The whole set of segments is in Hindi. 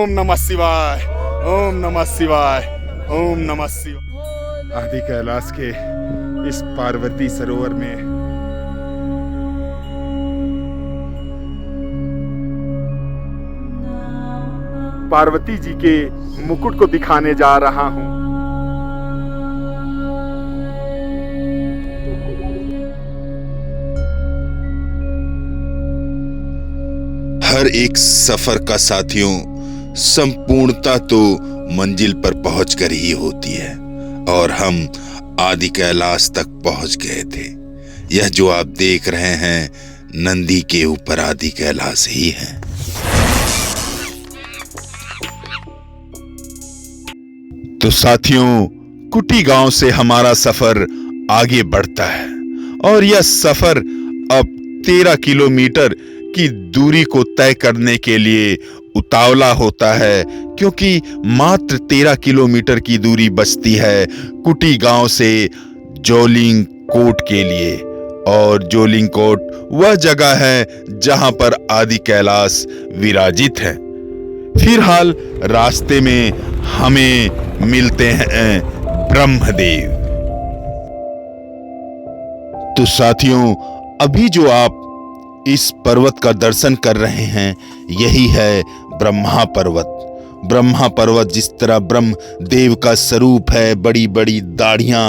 ओम नमः शिवाय, ओम नमः शिवाय, ओम नमः शिवाय। आदि कैलाश के इस पार्वती सरोवर में पार्वती जी के मुकुट को दिखाने जा रहा हूं। हर एक सफर का साथियों संपूर्णता तो मंजिल पर पहुंचकर ही होती है, और हम आदि कैलाश तक पहुंच गए थे। यह जो आप देख रहे हैं नंदी के ऊपर आदि कैलाश ही है। तो साथियों, कुटी गांव से हमारा सफर आगे बढ़ता है और यह सफर अब 13 किलोमीटर की दूरी को तय करने के लिए उतावला होता है, क्योंकि मात्र 13 किलोमीटर की दूरी बचती है कुटी गांव से जोलिंग कोट के लिए। और जोलिंग कोट वह जगह है जहां पर आदि कैलाश विराजित है। फिलहाल रास्ते में हमें मिलते हैं ब्रह्मदेव। तो साथियों, अभी जो आप इस पर्वत का दर्शन कर रहे हैं यही है ब्रह्मा पर्वत। ब्रह्मा पर्वत जिस तरह ब्रह्मदेव का स्वरूप है, बड़ी बड़ी दाढ़ियां,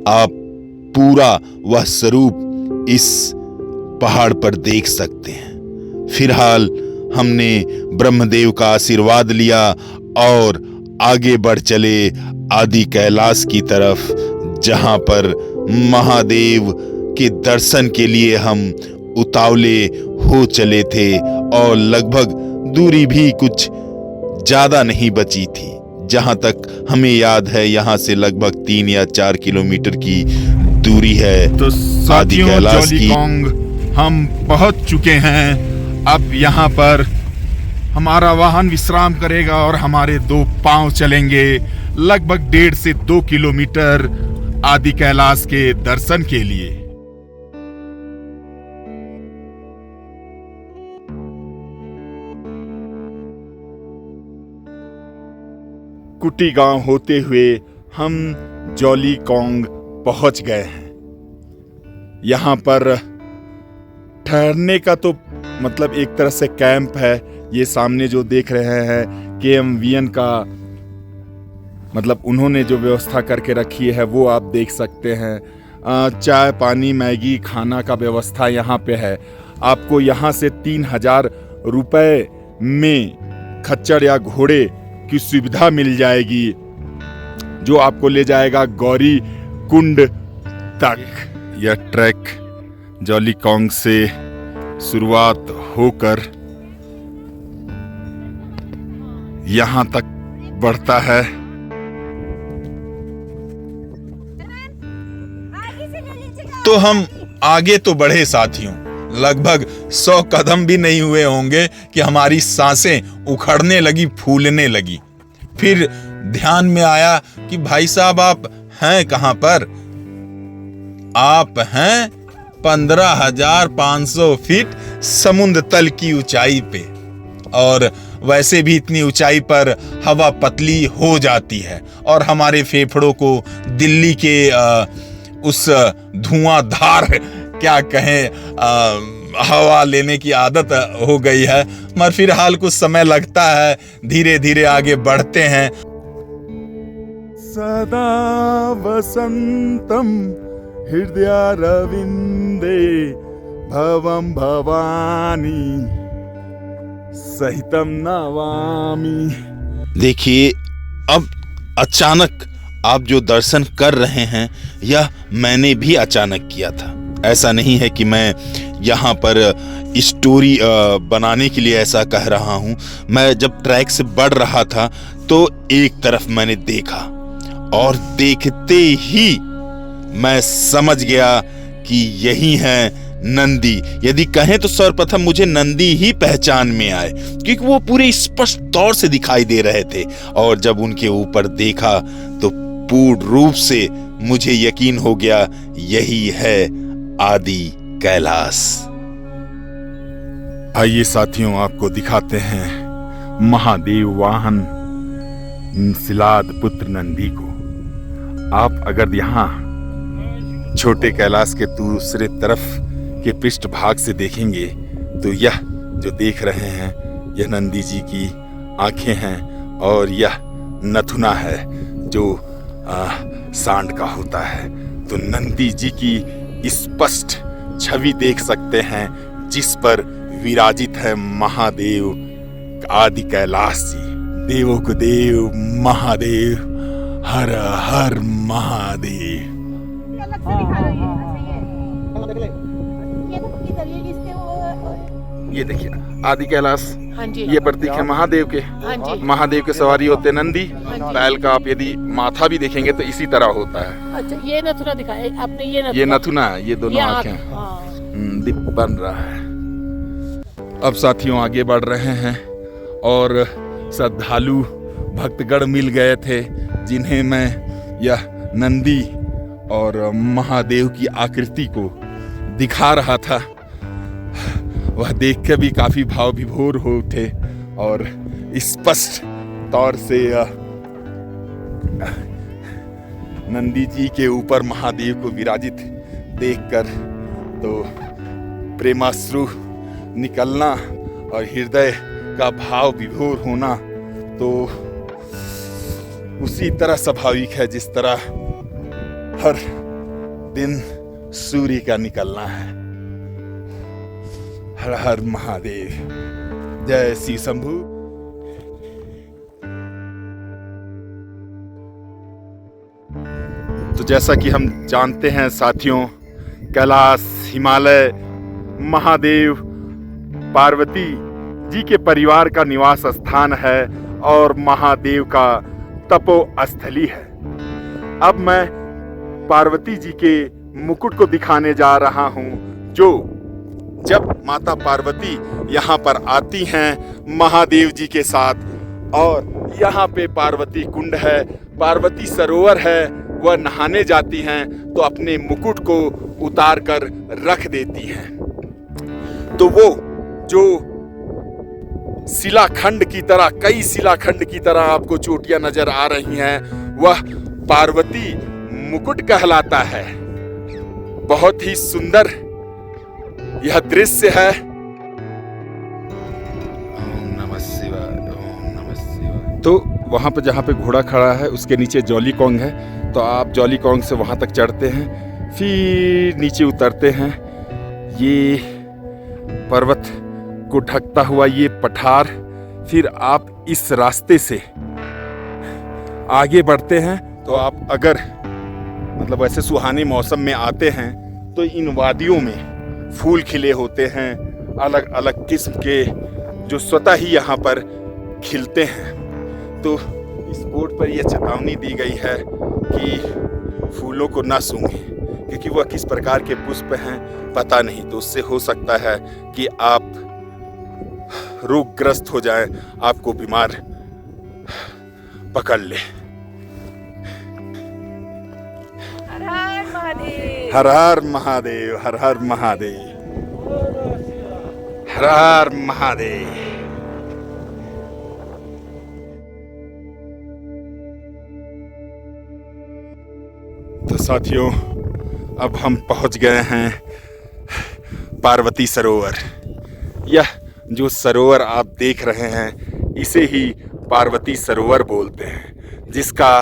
आप पूरा वह स्वरूप इस पहाड़ पर देख सकते हैं। फिलहाल हमने ब्रह्मदेव का आशीर्वाद लिया और आगे बढ़ चले आदि कैलाश की तरफ, जहां पर महादेव के दर्शन के लिए हम उतावले हो चले थे और लगभग दूरी भी कुछ ज्यादा नहीं बची थी। जहां तक हमें याद है यहाँ से लगभग 3 या 4 किलोमीटर की दूरी है तो आदि कैलाश की। हम पहुंच चुके हैं। अब यहाँ पर हमारा वाहन विश्राम करेगा और हमारे 2 पांव चलेंगे लगभग 1.5 से 2 किलोमीटर आदि कैलाश के दर्शन के लिए। कुटी गांव होते हुए हम जोलीकोंग पहुंच गए हैं। यहाँ पर ठहरने का तो मतलब एक तरह से कैंप है। ये सामने जो देख रहे हैं KMVN का मतलब उन्होंने जो व्यवस्था करके रखी है वो आप देख सकते हैं। चाय पानी मैगी खाना का व्यवस्था यहाँ पे है। आपको यहाँ से 3000 रुपए में खच्चर या घोड़े की सुविधा मिल जाएगी, जो आपको ले जाएगा गौरी कुंड तक। यह ट्रैक जोलीकोंग से शुरुआत होकर यहां तक बढ़ता है। तो हम आगे तो बढ़े साथियों, लगभग 100 कदम भी नहीं हुए होंगे कि हमारी सांसें उखड़ने लगी, फूलने लगी। फिर ध्यान में आया कि भाई साहब आप हैं कहां पर? आप हैं 15,500 फीट समुद्र तल की ऊंचाई पे, और वैसे भी इतनी ऊंचाई पर हवा पतली हो जाती है और हमारे फेफड़ों को दिल्ली के उस धुआंधार क्या कहें हवा लेने की आदत हो गई है। मगर फिलहाल कुछ समय लगता है, धीरे धीरे आगे बढ़ते हैं। सदा वसंतम हृदयारविंदे भवम भवानी सहितम नमामि। देखिए, अब अचानक आप जो दर्शन कर रहे हैं यह मैंने भी अचानक किया था। ऐसा नहीं है कि मैं यहाँ पर स्टोरी बनाने के लिए ऐसा कह रहा हूँ। मैं जब ट्रैक से बढ़ रहा था तो एक तरफ मैंने देखा और देखते ही मैं समझ गया कि यही है नंदी। यदि कहें तो सर्वप्रथम मुझे नंदी ही पहचान में आए, क्योंकि वो पूरे स्पष्ट तौर से दिखाई दे रहे थे। और जब उनके ऊपर देखा तो पूर्ण रूप से मुझे यकीन हो गया यही है आदि कैलाश। आइए साथियों, आपको दिखाते हैं महादेव वाहन सिलाद पुत्र नंदी को। आप अगर यहाँ छोटे कैलाश के दूसरे तरफ के पृष्ठभाग से देखेंगे तो यह जो देख रहे हैं यह नंदी जी की आंखें हैं और यह नथुना है जो सांड का होता है। तो नंदी जी की स्पष्ट छवि देख सकते हैं जिस पर विराजित है महादेव आदि कैलाश जी। देवों को देव महादेव, हर हर महादेव। ये देखिए आदि कैलाश, हाँ जी, ये प्रतीक है महादेव के। हाँ जी, महादेव के सवारी होते नंदी। हाँ जी। बैल का आप यदि माथा भी देखेंगे तो इसी तरह होता है। अच्छा ये नथुना दिखाया आपने, ये नथुना है, ये दोनों ये आंखें आँख, हाँ। दीप बन रहा है। अब साथियों आगे बढ़ रहे हैं और श्रद्धालु भक्तगण मिल गए थे जिन्हें मैं यह नंदी और महादेव की आकृति को दिखा रहा था। वह देख के भी काफी भाव विभोर हो उठे और स्पष्ट तौर से नंदी जी के ऊपर महादेव को विराजित देखकर तो प्रेमाश्रु निकलना और हृदय का भाव विभोर होना तो उसी तरह स्वाभाविक है जिस तरह हर दिन सूर्य का निकलना है। हर हर महादेव, जय श्री शंभु। तो जैसा कि हम जानते हैं साथियों, कैलाश हिमालय महादेव पार्वती जी के परिवार का निवास स्थान है और महादेव का तपोस्थली है। अब मैं पार्वती जी के मुकुट को दिखाने जा रहा हूं जो जब माता पार्वती यहाँ पर आती हैं महादेव जी के साथ और यहाँ पे पार्वती कुंड है, पार्वती सरोवर है, वह नहाने जाती हैं तो अपने मुकुट को उतार कर रख देती हैं। तो वो जो शिलाखंड की तरह, कई शिलाखंड की तरह आपको चोटियां नजर आ रही हैं, वह पार्वती मुकुट कहलाता है। बहुत ही सुंदर यह दृश्य है। ओम नमः शिवाय, ओम नमः शिवाय। तो वहां पे जहां पे घोड़ा खड़ा है उसके नीचे जॉलीकॉन्ग है, तो आप जॉलीकॉन्ग से वहां तक चढ़ते हैं, फिर नीचे उतरते हैं। ये पर्वत को ढकता हुआ ये पठार, फिर आप इस रास्ते से आगे बढ़ते हैं। तो आप अगर मतलब ऐसे सुहाने मौसम में आते हैं तो इन वादियों में फूल खिले होते हैं, अलग अलग किस्म के जो स्वतः ही यहाँ पर खिलते हैं। तो इस बोर्ड पर यह चेतावनी दी गई है कि फूलों को ना सूंघें क्योंकि वह किस प्रकार के पुष्प हैं पता नहीं, तो उससे हो सकता है कि आप रोगग्रस्त हो जाएं, आपको बीमार पकड़ ले। हर हर महादेव, हर हर महादेव, हर हर महादेव। तो साथियों अब हम पहुंच गए हैं पार्वती सरोवर। यह जो सरोवर आप देख रहे हैं इसे ही पार्वती सरोवर बोलते हैं, जिसका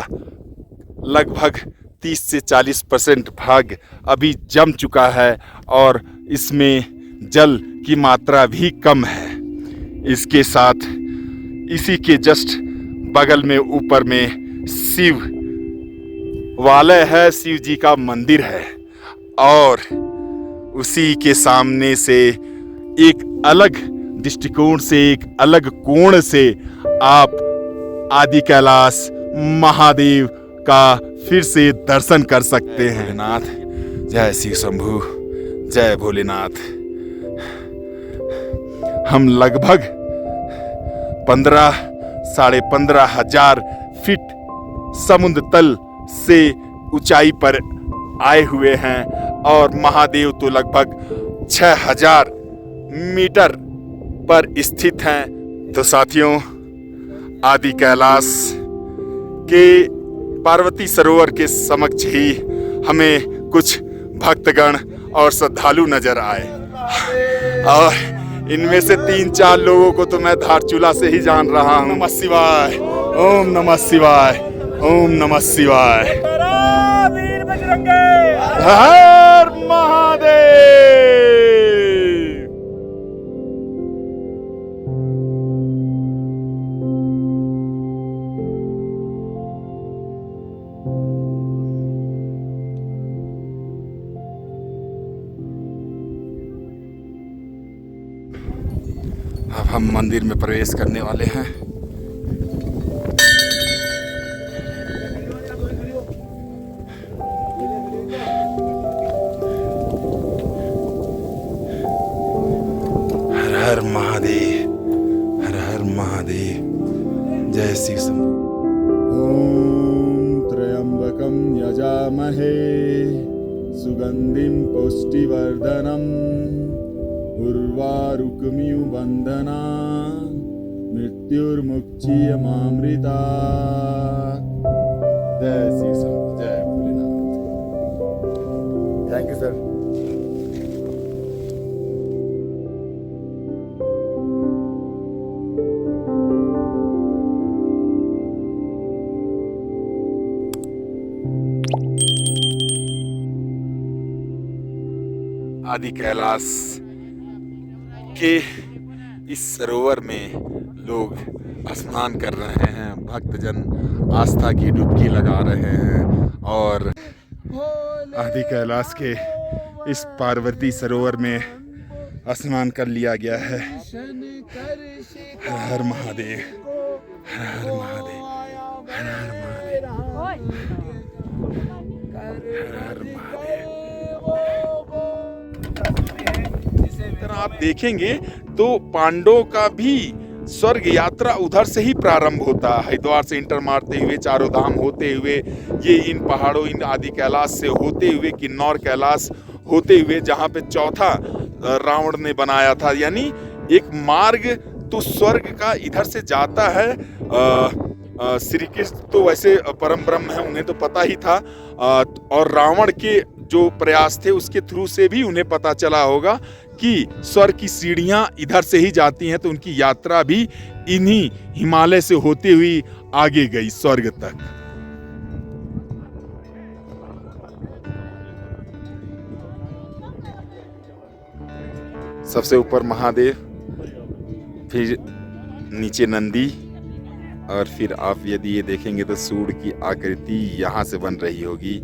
लगभग 30 से 40% भाग अभी जम चुका है और इसमें जल की मात्रा भी कम है। इसके साथ इसी के जस्ट बगल में ऊपर में शिव वालय है, शिव जी का मंदिर है और उसी के सामने से एक अलग दृष्टिकोण से, एक अलग कोण से आप आदि कैलाश महादेव का फिर से दर्शन कर सकते हैं। नाथ, जय श्री शंभु, जय भोलेनाथ। हम लगभग 15-साढ़े 15,000 फीट समुद्र तल से ऊंचाई पर आए हुए हैं और महादेव तो लगभग 6,000 मीटर पर स्थित हैं। तो साथियों आदि कैलाश के पार्वती सरोवर के समक्ष ही हमें कुछ भक्तगण और श्रद्धालु नजर आए और इनमें से 3-4 लोगों को तो मैं धारचूला से ही जान रहा हूँ। नमः शिवाय, ओम नमः शिवाय, ओम नमः शिवाय। हर महादेव। अब हम मंदिर में प्रवेश करने वाले हैं। हर हर महादेव, हर हर महादेव, जय श्री शंभू। ओम त्र्यंबकं यजामहे सुगंधिं पुष्टिवर्धनम् उर्वारुकमिव बंधना मृत्युर्मुक्षीयमामृता। जय श्री शंभू, जय भोलेनाथ। Thank you sir. आदि कैलाश के इस सरोवर में लोग स्नान कर रहे हैं, भक्तजन आस्था की डुबकी लगा रहे हैं और आदि कैलाश के इस पार्वती सरोवर में स्नान कर लिया गया है। हर हर महादेव, हर हर महादेव, हर हर महादेव, हर हर महादेव। आप देखेंगे तो पांडवों का भी स्वर्ग यात्रा उधर से ही प्रारंभ होता है। हरिद्वार से इंटर मारते हुए, चारों धाम होते हुए, ये इन पहाड़ों, इन आदि कैलाश से होते हुए, किन्नौर कैलाश होते हुए, जहाँ पे चौथा रावण ने बनाया था। यानी एक मार्ग तो स्वर्ग का इधर से जाता है। श्री कृष्ण तो वैसे परम ब्रह्म है, उन्हें तो पता ही था, और रावण के जो प्रयास थे उसके थ्रू से भी उन्हें पता चला होगा कि स्वर्ग की सीढ़ियां इधर से ही जाती हैं। तो उनकी यात्रा भी इन्हीं हिमालय से होती हुई आगे गई स्वर्ग तक। सबसे ऊपर महादेव, फिर नीचे नंदी, और फिर आप यदि ये देखेंगे तो सूर्य की आकृति यहाँ से बन रही होगी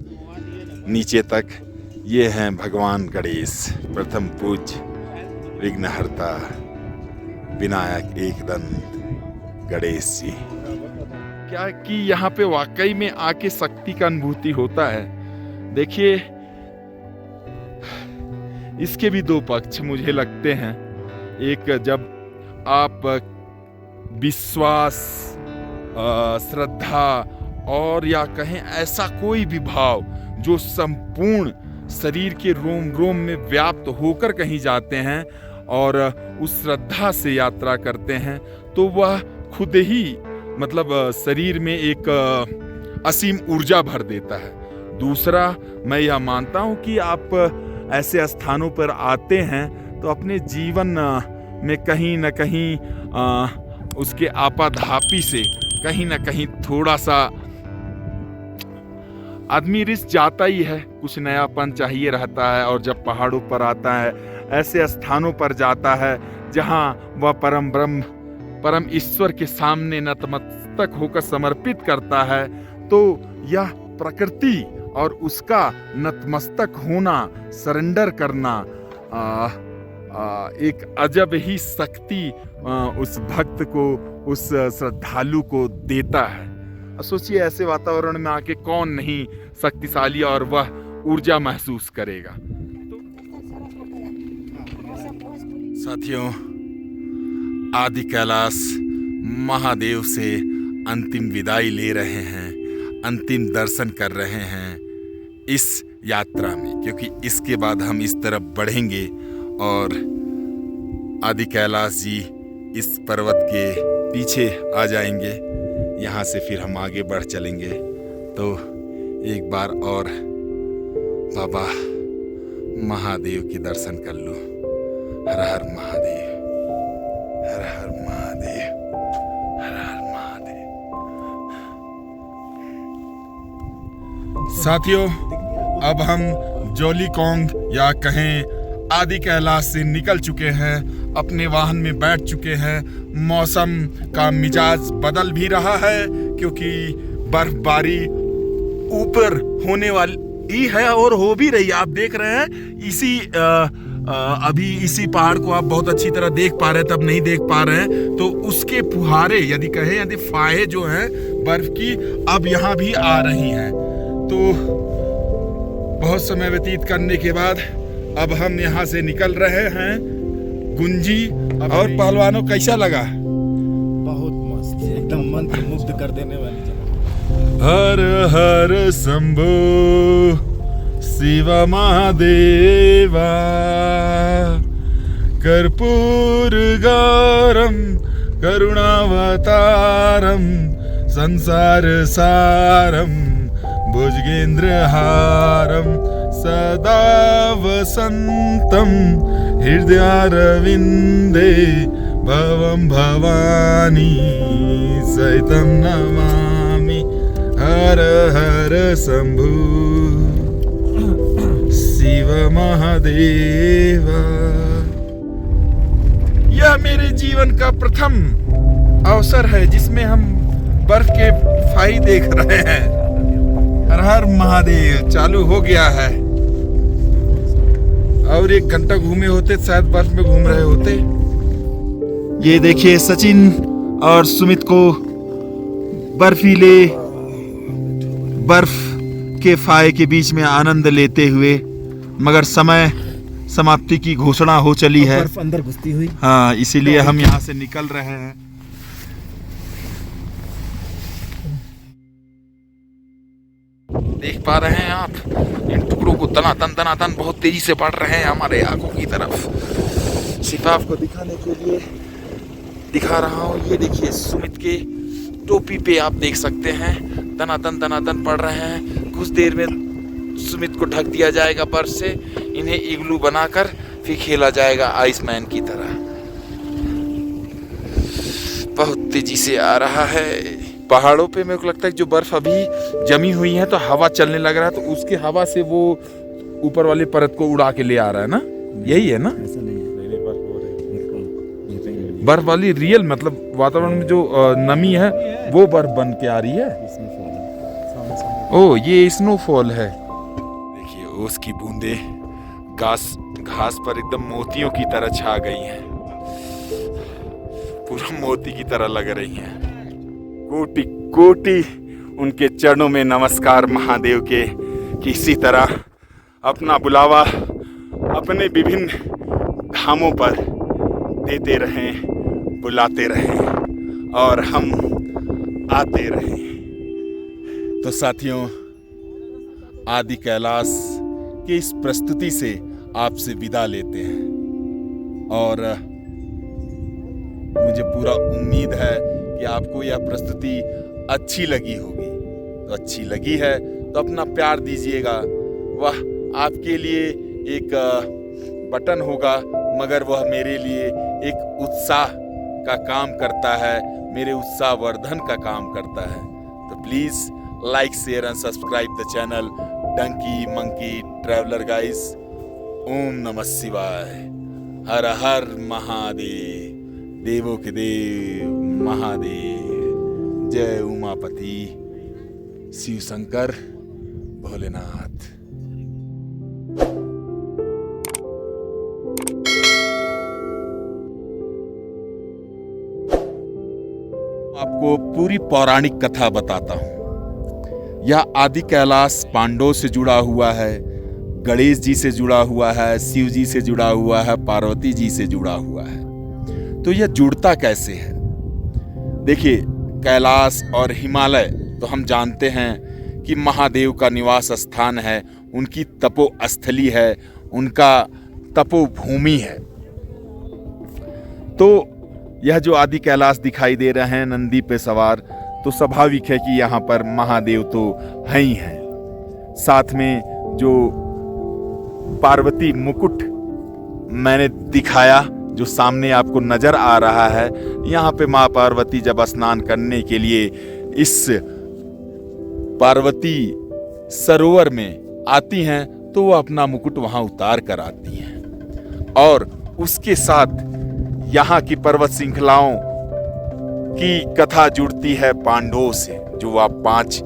नीचे तक। ये हैं भगवान गणेश, प्रथम पूज्य विघ्नहर्ता विनायक एकदंत गणेश जी। क्या कि यहाँ पे वाकई में आके शक्ति का अनुभूति होता है। देखिए, इसके भी दो पक्ष मुझे लगते हैं। एक, जब आप विश्वास, श्रद्धा और या कहें ऐसा कोई भी भाव जो संपूर्ण शरीर के रोम रोम में व्याप्त होकर कहीं जाते हैं और उस श्रद्धा से यात्रा करते हैं, तो वह खुद ही मतलब शरीर में एक असीम ऊर्जा भर देता है। दूसरा, मैं यह मानता हूँ कि आप ऐसे स्थानों पर आते हैं तो अपने जीवन में कहीं न कहीं उसके आपाधापी से कहीं न कहीं थोड़ा सा आदमी रिस्क जाता ही है, कुछ नयापन चाहिए रहता है। और जब पहाड़ों पर आता है, ऐसे स्थानों पर जाता है जहाँ वह परम ब्रह्म, परम ईश्वर के सामने नतमस्तक होकर समर्पित करता है, तो यह प्रकृति और उसका नतमस्तक होना, सरेंडर करना एक अजब ही शक्ति उस भक्त को, उस श्रद्धालु को देता है। सोचिए, ऐसे वातावरण में आके कौन नहीं शक्तिशाली और वह ऊर्जा महसूस करेगा। साथियों, आदि कैलाश महादेव से अंतिम विदाई ले रहे हैं, अंतिम दर्शन कर रहे हैं इस यात्रा में, क्योंकि इसके बाद हम इस तरफ बढ़ेंगे और आदि कैलाश जी इस पर्वत के पीछे आ जाएंगे, यहाँ से फिर हम आगे बढ़ चलेंगे। तो एक बार और बाबा महादेव के दर्शन कर लो। हर हर महादेव, हर हर महादेव, हर हर महादेव। साथियों, अब हम जॉलीकॉन्ग या कहें आदि कैलाश से निकल चुके हैं, अपने वाहन में बैठ चुके हैं। मौसम का मिजाज बदल भी रहा है क्योंकि बर्फबारी ऊपर होने वाली है और हो भी रही है। आप देख रहे हैं अभी इसी पहाड़ को आप बहुत अच्छी तरह देख पा रहे हैं, तब नहीं देख पा रहे हैं। तो उसके फुहारे यदि कहें, यदि फाहे जो हैं बर्फ की, अब यहाँ भी आ रही हैं। तो बहुत समय व्यतीत करने के बाद अब हम यहाँ से निकल रहे हैं। गुंजी और पहलवानों, कैसा लगा? बहुत मस्त, एकदम मन को मुग्ध कर देने वाली जगह। हर हर शंभो शिव महादेवा, कर्पूर गौरम करुणावतारम, संसार सारम भुजगेंद्रहारम, सदा वसंतम हृदयारविंदे, भवं भवानी सहितं नमामि। हर हर शंभु शिव महादेवा। यह मेरे जीवन का प्रथम अवसर है जिसमें हम बर्फ के फाई देख रहे हैं। हर हर महादेव चालू हो गया है, और 1 घंटा घूमे होते शायद बर्फ में घूम रहे होते। ये देखिए सचिन और सुमित को बर्फीले बर्फ के फाये के बीच में आनंद लेते हुए, मगर समय समाप्ति की घोषणा हो चली है। बर्फ अंदर घुसती हुई। हाँ, इसीलिए हम यहाँ से निकल रहे हैं। देख पा रहे हैं आप, इन टुकड़ों को तनातन बहुत तेजी से बढ़ रहे हैं हमारे आंखों की तरफ। सिर्फ आपको दिखाने के लिए दिखा रहा हूँ। ये देखिए, सुमित के टोपी पे आप देख सकते हैं तनातन पड़ रहे हैं। कुछ देर में सुमित को ढक दिया जाएगा बर्फ से, इन्हें इग्लू बनाकर फिर खेला जाएगा आइसमैन की तरह। बहुत तेजी से आ रहा है। पहाड़ों पे मेरे को लगता है जो बर्फ अभी जमी हुई है तो हवा चलने लग रहा है, तो उसके हवा से वो ऊपर वाली परत को उड़ा के ले आ रहा है ना, यही है ना? ऐसा नहीं है, बर्फ वाली रियल मतलब वातावरण में जो नमी है वो बर्फ बन के आ रही है। ओ, ये स्नोफॉल है। देखिए, उसकी बूंदे घास पर एकदम मोतियों की तरह छा गई हैं, पूरा मोती की तरह लग रही हैं। कोटि कोटि उनके चरणों में नमस्कार महादेव के, कि इसी तरह अपना बुलावा अपने विभिन्न धामों पर देते रहें, बुलाते रहें और हम आते रहें। तो साथियों, आदि कैलाश की इस प्रस्तुति से आपसे विदा लेते हैं, और मुझे पूरा उम्मीद है कि आपको यह प्रस्तुति अच्छी लगी होगी। तो अच्छी लगी है तो अपना प्यार दीजिएगा। वह आपके लिए एक बटन होगा, मगर वह मेरे लिए एक उत्साह का काम करता है, मेरे उत्साह वर्धन का काम करता है। तो please like, share and subscribe the channel donkey monkey traveller guys. ओम नमः शिवाय। हर हर महादेव, देवों के देव महादेव। जय उमापति शिव शंकर भोलेनाथ। आपको पूरी पौराणिक कथा बताता हूं। यह आदि कैलाश पांडवों से जुड़ा हुआ है, गणेश जी से जुड़ा हुआ है, शिव जी से जुड़ा हुआ है, पार्वती जी से जुड़ा हुआ है। तो यह जुड़ता कैसे है? देखिए, कैलाश और हिमालय तो हम जानते हैं कि महादेव का निवास स्थान है, उनकी तपोस्थली है, उनका तपोभूमि है। तो यह जो आदि कैलाश दिखाई दे रहे हैं नंदी पे सवार, तो स्वाभाविक है कि यहाँ पर महादेव तो हैं ही हैं। साथ में जो पार्वती मुकुट मैंने दिखाया, जो सामने आपको नजर आ रहा है, यहाँ पे माँ पार्वती जब स्नान करने के लिए इस पार्वती सरोवर में आती हैं तो वो अपना मुकुट वहां उतार कर आती हैं। और उसके साथ यहाँ की पर्वत श्रृंखलाओं की कथा जुड़ती है पांडवों से। जो आप 5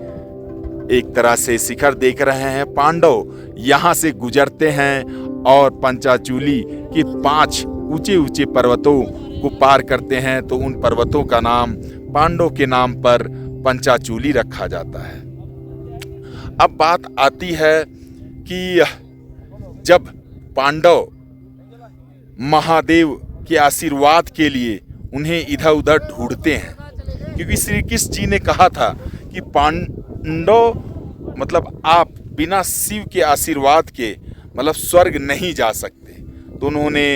एक तरह से शिखर देख रहे हैं, पांडव यहाँ से गुजरते हैं और पंचाचूली के 5 ऊंचे ऊंचे पर्वतों को पार करते हैं। तो उन पर्वतों का नाम पांडव के नाम पर पंचाचूली रखा जाता है। अब बात आती है कि जब पांडव महादेव के आशीर्वाद के लिए उन्हें इधर उधर ढूंढते हैं, क्योंकि श्री कृष्ण जी ने कहा था कि पांडव मतलब आप बिना शिव के आशीर्वाद के मतलब स्वर्ग नहीं जा सकते। तो उन्होंने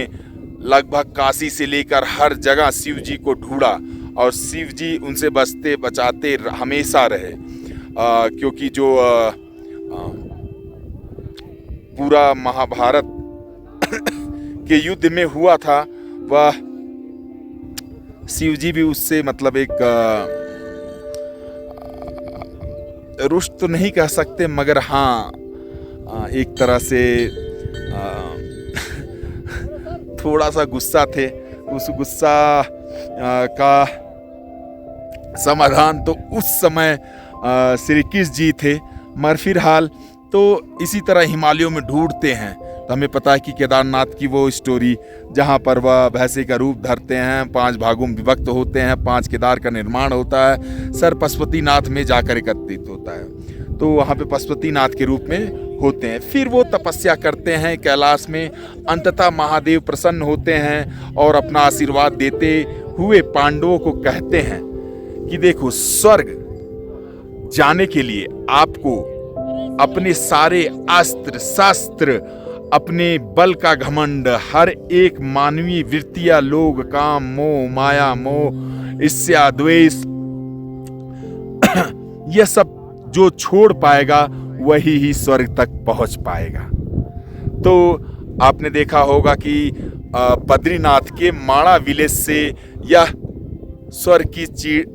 लगभग काशी से लेकर हर जगह शिव जी को ढूंढा और शिव जी उनसे बचते बचाते हमेशा रहे। क्योंकि जो पूरा महाभारत के युद्ध में हुआ था, वह शिव जी भी उससे मतलब एक रुष्ट तो नहीं कह सकते, मगर हाँ एक तरह से थोड़ा सा गुस्सा थे। उस गुस्सा का समाधान तो उस समय श्री कृष्ण जी थे। मगर फिलहाल तो इसी तरह हिमालयों में ढूंढते हैं। तो हमें पता है कि केदारनाथ की वो स्टोरी जहाँ पर वह भैंसे का रूप धरते हैं, 5 भागों में विभक्त होते हैं, 5 केदार का निर्माण होता है, सर पशुपतिनाथ में जाकर एकत्रित होता है। तो वहाँ पे पशुपतिनाथ के रूप में होते हैं। फिर वो तपस्या करते हैं कैलाश में। अंततः महादेव प्रसन्न होते हैं और अपना आशीर्वाद देते हुए पांडवों को कहते हैं कि देखो, स्वर्ग जाने के लिए आपको अपने सारे अस्त्र शास्त्र, अपने बल का घमंड, हर एक मानवीय वृत्तियां, लोग, काम, मोह, माया, मोह, ईर्ष्या, द्वेष, यह सब जो छोड़ पाएगा वही ही स्वर्ग तक पहुंच पाएगा। तो आपने देखा होगा कि बद्रीनाथ के माणा विलेज से यह स्वर्ग की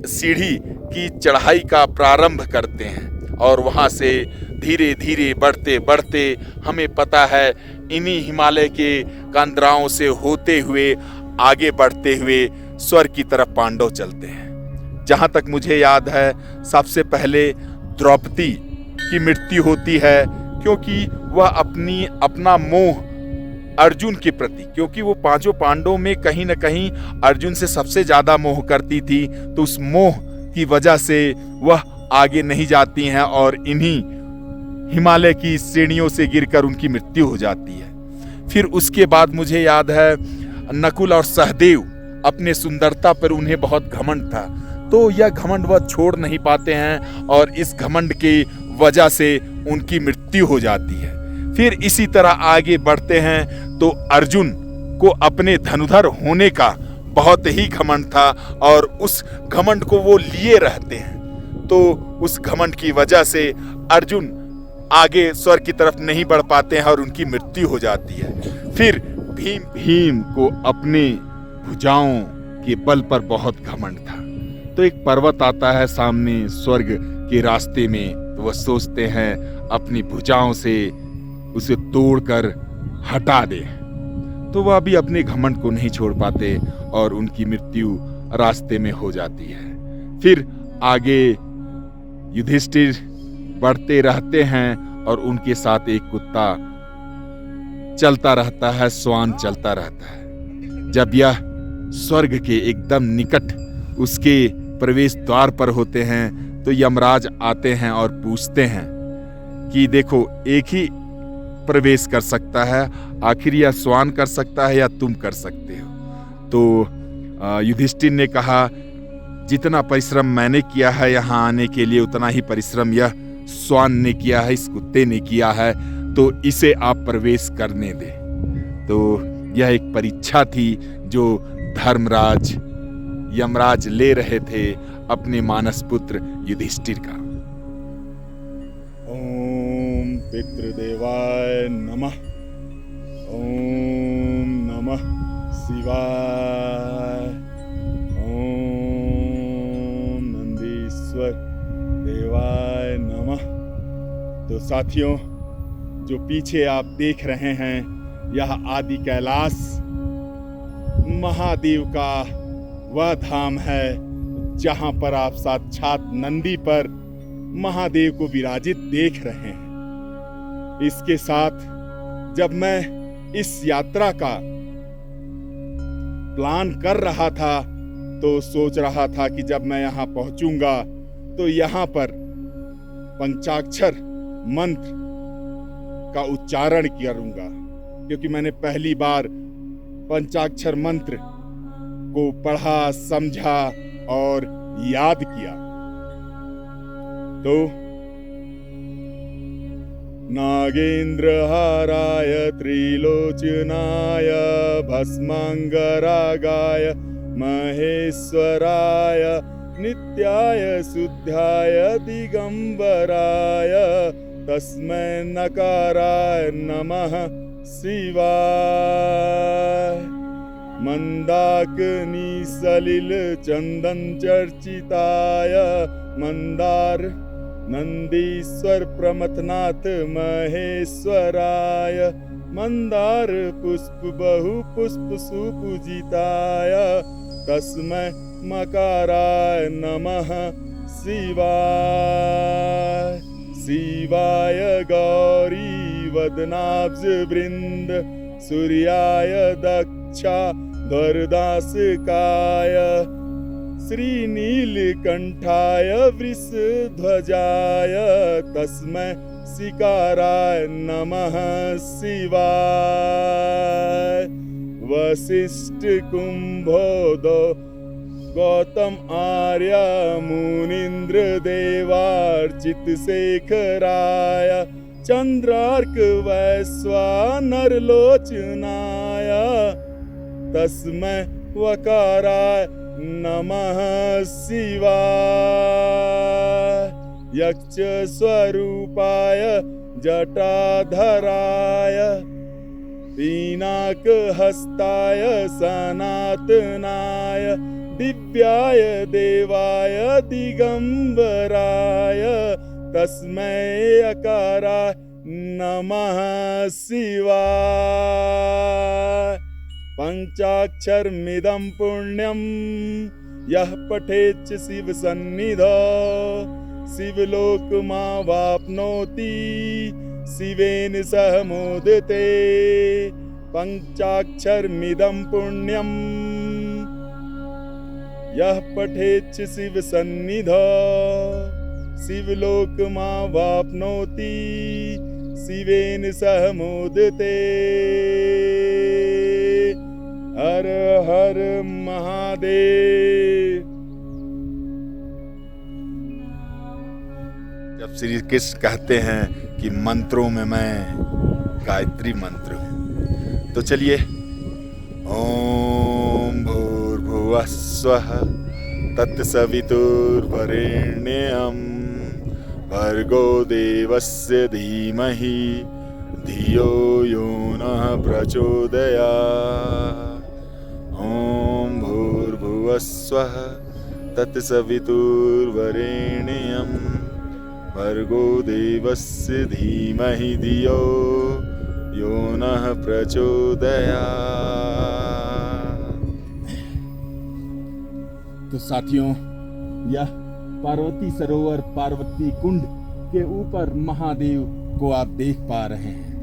सीढ़ी की चढ़ाई का प्रारंभ करते हैं और वहां से धीरे धीरे बढ़ते बढ़ते हमें पता है इन्हीं हिमालय के कंदराओं से होते हुए आगे बढ़ते हुए स्वर्ग की तरफ पांडव चलते हैं। जहां तक मुझे याद है, सबसे पहले द्रौपदी की मृत्यु होती है, क्योंकि वह अपना मोह अर्जुन के प्रति, क्योंकि वो 5 पांडवों में कहीं न कहीं अर्जुन से सबसे ज्यादा मोह करती थी, तो उस मोह की वजह से वह आगे नहीं जाती हैं और इन्हीं हिमालय की श्रेणियों से गिरकर उनकी मृत्यु हो जाती है। फिर उसके बाद मुझे याद है नकुल और सहदेव, अपने सुंदरता पर उन्हें बहुत घमंड था, तो यह घमंड वह छोड़ नहीं पाते हैं और इस घमंड की वजह से उनकी मृत्यु हो जाती है। फिर इसी तरह आगे बढ़ते हैं तो अर्जुन को अपने धनुधर होने का बहुत ही घमंड था और उस घमंड को वो लिए रहते हैं, तो उस घमंड की वजह से अर्जुन आगे स्वर्ग की तरफ नहीं बढ़ पाते हैं और उनकी मृत्यु हो जाती है। फिर भीम को अपने भुजाओं के बल पर बहुत घमंड था, तो एक पर्वत आता है सामने स्वर्ग के रास्ते में, तो वह सोचते हैं अपनी भुजाओं से उसे तोड़कर हटा दे, तो वह भी अपने घमंड को नहीं छोड़ पाते और उनकी मृत्यु रास्ते में हो जाती है। फिर आगे युधिष्ठिर बढ़ते रहते हैं और उनके साथ एक कुत्ता चलता रहता है, श्वान चलता रहता है। जब यह स्वर्ग के एकदम निकट उसके प्रवेश द्वार पर होते हैं तो यमराज आते हैं और पूछते हैं कि देखो, एक ही प्रवेश कर सकता है, आखिर यह श्वान कर सकता है या तुम कर सकते हो? तो युधिष्ठिर ने कहा, जितना परिश्रम मैंने किया है यहाँ आने के लिए, उतना ही परिश्रम यह श्वान ने किया है, इस कुत्ते ने किया है, तो इसे आप प्रवेश करने दें। तो यह एक परीक्षा थी जो धर्मराज यमराज ले रहे थे अपने मानस पुत्र युधिष्ठिर का। ओम पितृदेवाय नमः। ओम नमः शिवाय। ओम नंदीश्वर देवाय नमः। तो साथियों, जो पीछे आप देख रहे हैं, यह आदि कैलाश महादेव का वह धाम है जहां पर आप साक्षात नंदी पर महादेव को विराजित देख रहे हैं। इसके साथ जब मैं इस यात्रा का प्लान कर रहा था तो सोच रहा था कि जब मैं यहां पहुंचूंगा तो यहां पर पंचाक्षर मंत्र का उच्चारण करूंगा, क्योंकि मैंने पहली बार पंचाक्षर मंत्र को पढ़ा, समझा और याद किया। तो नागेंद्रहाराय त्रिलोचनाय भस्मांगरागाय महेश्वराय नित्याय शुद्धाय दिगंबराय तस्मै नकाराय नमः शिवाय। मंदाकिनी सलिल चंदन चर्चिताय मंदार नंदीश्वर प्रमथनाथ महेश्वराय मंदार पुष्प बहु पुष्प सुपूजिताय तस्मै मकाराय नमः शिवाय। शिवाय गौरी वदनाब्ज वृंद सूर्याय दक्षा वरदासकाय श्रीनीलकंठाय वृषध्वजाय तस्मै शिकाराय नमः शिवाय। वसिष्ठ कुंभोदो गौतम आर्य मुनीन्द्र देवार्चित शेखराय चंद्रार्क वैश्वानर लोचनाय तस्मै वकाराय नमः शिवाय। यक्ष स्वरूपाय जटाधराय पिनाक हस्ताय सनातनाय दिव्याय देवाय दिगंबराय तस्मै अकाराय नमः शिवाय। पंचाक्षरमिदं पुण्यं यः पठेच्च शिव सन्निधौ शिवलोकमावाप्नोति शिवेन सह मोदते। पंचाक्षरमिदं पुण्यं यः पठेच्च शिव सन्निधौ शिवलोकमावाप्नोति शिवेन सह मोदते। हर हर महादेव। जब श्री कृष्ण कहते हैं कि मंत्रों में मैं गायत्री मंत्र हूं, तो चलिए ओम भूर्भुवः स्वः तत्सवितुर्वरेण्यं भर्गो देवस्य धीमहि धियो यो नः प्रचोदयात्। ओम भूर्भुवः स्वः तत्सवितुर्वरेण्यं भर्गो देवस्य धीमहि धियो यो नः प्रचोदयात्। तो साथियों, यह पार्वती सरोवर पार्वती कुंड के ऊपर महादेव को आप देख पा रहे हैं।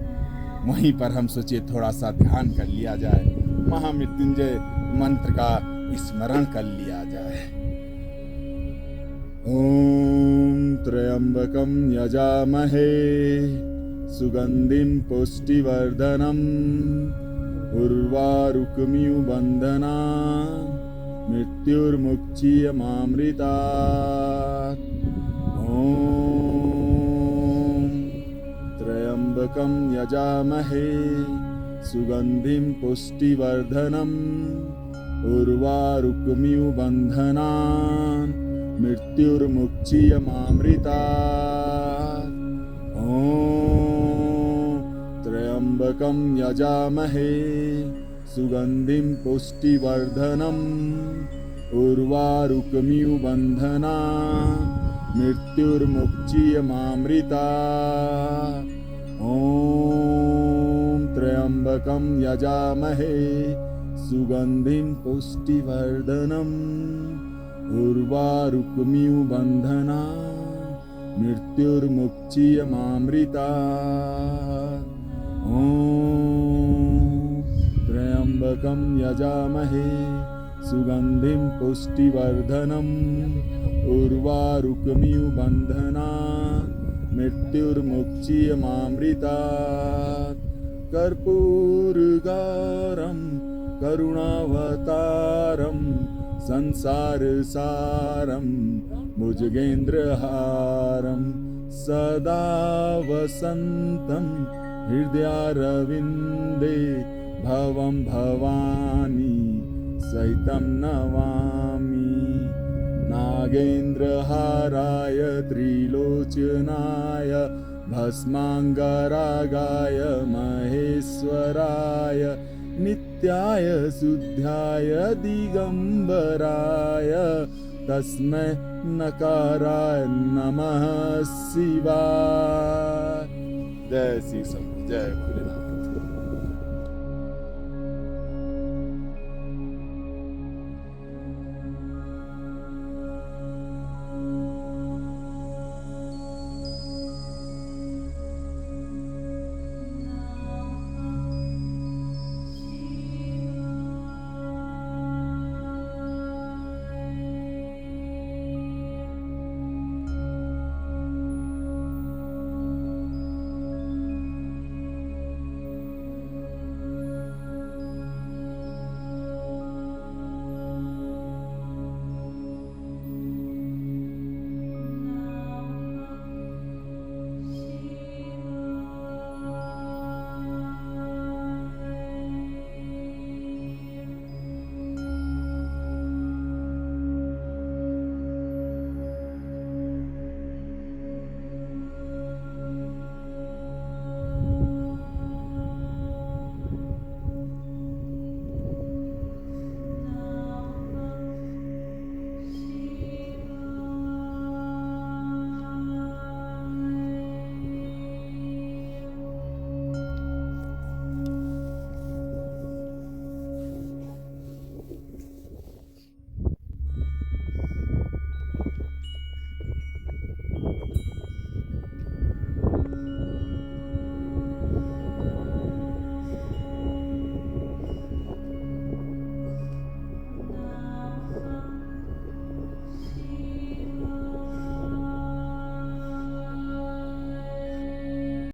वहीं पर हम सोचे थोड़ा सा ध्यान कर लिया जाए, महामृत्युंजय मंत्र का स्मरण कर लिया जाए। ओम त्र्यंबकं यजामहे सुगंधिं पुष्टिवर्धनम् उर्वारुकमिव बन्धनान् मृत्युर्मुक्षीयमामृतात्। ओम त्र्यंबकं यजामहे सुगंधिं पुष्टिवर्धनम् उर्वारुकमिव बन्धनान् मृत्युर्मुक्षीयमामृतात्। ॐ त्र्यम्बकं यजामहे सुगन्धिं पुष्टिवर्धनम् उर्वारुकमिव बन्धनान् मृत्युर्मुक्षीयमामृतात्। ॐ त्र्यम्बकं यजामहे सुगन्धिं पुष्टिवर्धनम् उर्वारुकमिव बन्धनान् मृत्युर्मुक्षीयमामृतात्। ॐ त्र्यम्बकं यजामहे सुगन्धिं पुष्टिवर्धनम् उर्वारुकमिव बन्धनान् मृत्युर्मुक्षीयमामृतात्। कर्पूरगारं करुणावतारं संसारसारं भुजगेन्द्रहारं सदा वसन्तं हृदयारविन्दे भवं भवानी सहितं नमामि। नागेन्द्रहाराय त्रिलोचनाय भस्माङ्गरागाय महेश्वराय नित्याय शुद्धाय दिगम्बराय तस्मै नकाराय नमः शिवाय। जय श्री शंकर, जय भोलेनाथ।